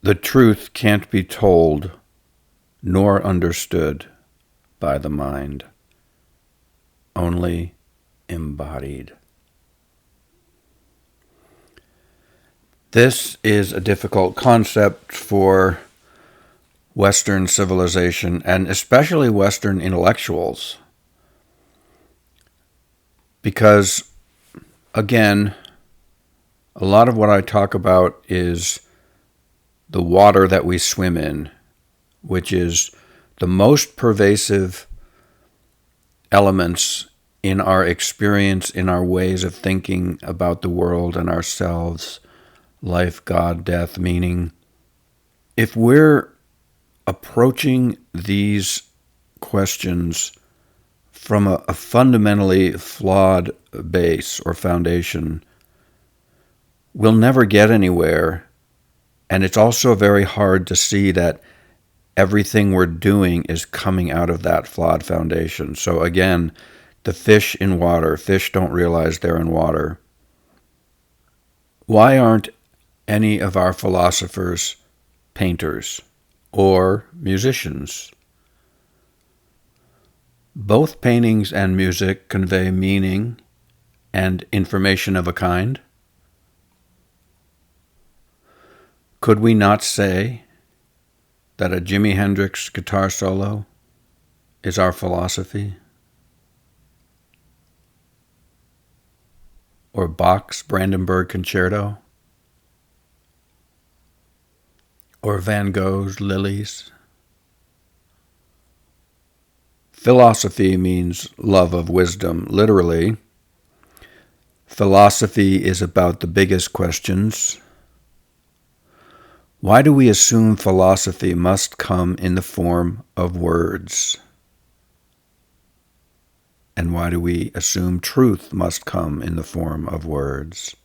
The truth can't be told nor understood by the mind, only embodied. This is a difficult concept for Western civilization, and especially Western intellectuals, because, again, a lot of what I talk about is the water that we swim in, which is the most pervasive elements in our experience, in our ways of thinking about the world and ourselves, life, God, death, meaning. If we're approaching these questions from a fundamentally flawed base or foundation, we'll never get anywhere. And it's also very hard to see that everything we're doing is coming out of that flawed foundation. So again, the fish in water, fish don't realize they're in water. Why aren't any of our philosophers painters or musicians? Both paintings and music convey meaning and information of a kind. Could we not say that a Jimi Hendrix guitar solo is our philosophy? Or Bach's Brandenburg Concerto? Or Van Gogh's Lilies? Philosophy means love of wisdom. Literally, philosophy is about the biggest questions. Why do we assume philosophy must come in the form of words? And why do we assume truth must come in the form of words?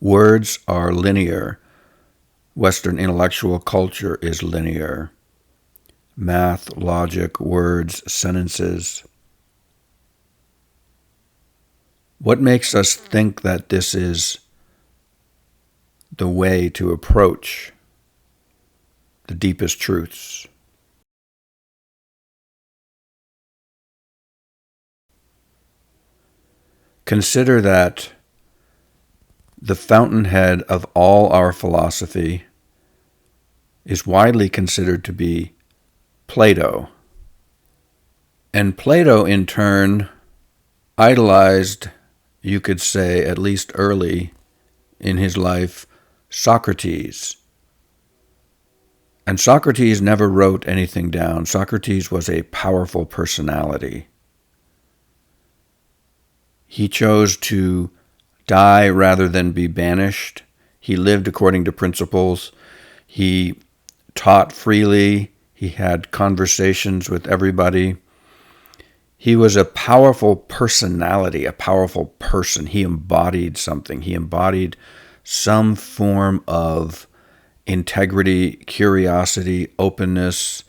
Words are linear. Western intellectual culture is linear. Math, logic, words, sentences. What makes us think that this is the way to approach the deepest truths? Consider that the fountainhead of all our philosophy is widely considered to be Plato. And Plato, in turn, idolized, you could say, at least early in his life, Socrates. And Socrates never wrote anything down. Socrates was a powerful personality. He chose to die rather than be banished. He lived according to principles. He taught freely. He had conversations with everybody. He was a powerful personality, a powerful person. He embodied something. He embodied some form of integrity, curiosity, openness,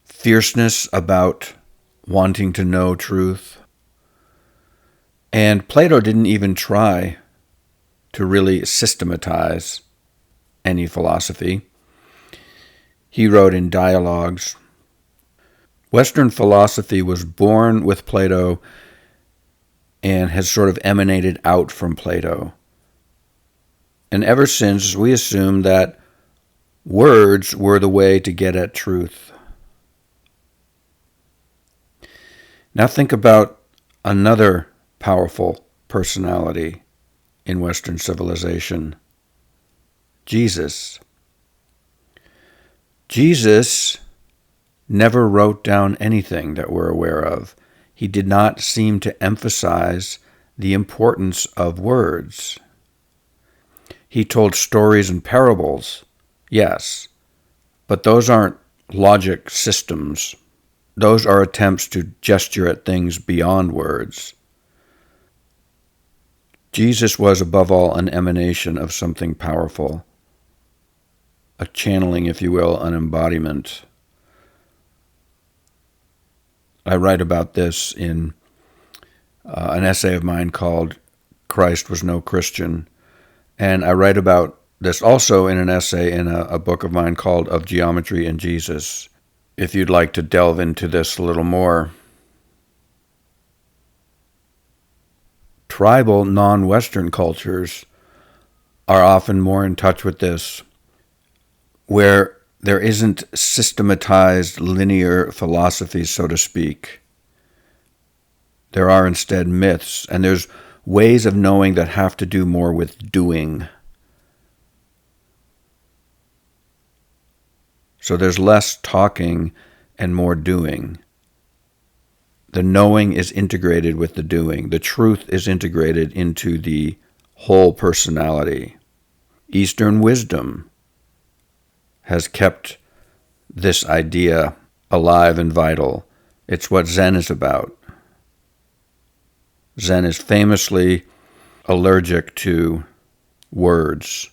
fierceness about wanting to know truth. And Plato didn't even try to really systematize any philosophy. He wrote in dialogues. Western philosophy was born with Plato and has sort of emanated out from Plato. And ever since, we assume that words were the way to get at truth. Now think about another powerful personality in Western civilization, Jesus. Jesus never wrote down anything that we're aware of. He did not seem to emphasize the importance of words. He told stories and parables, yes, but those aren't logic systems. Those are attempts to gesture at things beyond words. Jesus was, above all, an emanation of something powerful, a channeling, if you will, an embodiment. I write about this in an essay of mine called Christ Was No Christian, And I write about this also in an essay in a book of mine called Of Geometry and Jesus, if you'd like to delve into this a little more. Tribal, non-Western cultures are often more in touch with this, where there isn't systematized linear philosophy, so to speak. There are instead myths, and there's ways of knowing that have to do more with doing. So there's less talking and more doing. The knowing is integrated with the doing. The truth is integrated into the whole personality. Eastern wisdom has kept this idea alive and vital. It's what Zen is about. Zen is famously allergic to words.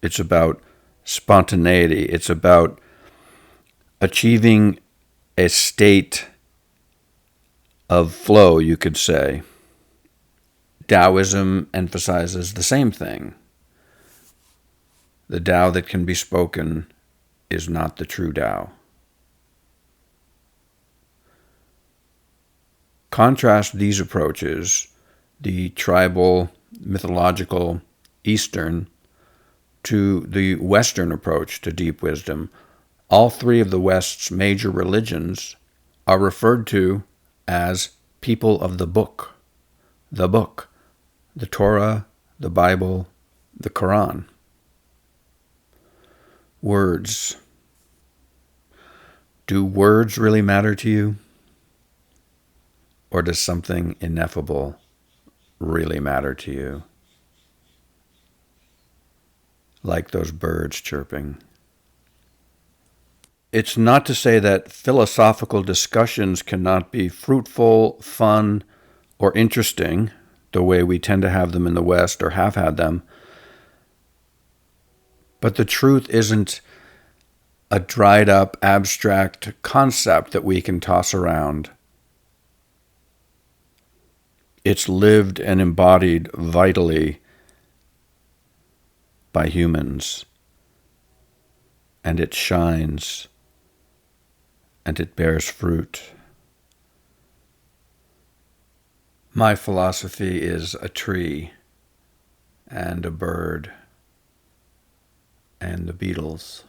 It's about spontaneity. It's about achieving a state of flow, you could say. Taoism emphasizes the same thing. The Tao that can be spoken is not the true Tao. Contrast these approaches, the tribal, mythological, Eastern, to the Western approach to deep wisdom. All three of the West's major religions are referred to as people of the book, the Torah, the Bible, the Quran. Words. Do words really matter to you? Or does something ineffable really matter to you? Like those birds chirping. It's not to say that philosophical discussions cannot be fruitful, fun, or interesting, the way we tend to have them in the West or have had them. But the truth isn't a dried up, abstract concept that we can toss around. It's lived and embodied vitally by humans, and it shines, and it bears fruit. My philosophy is a tree, and a bird, and the Beatles.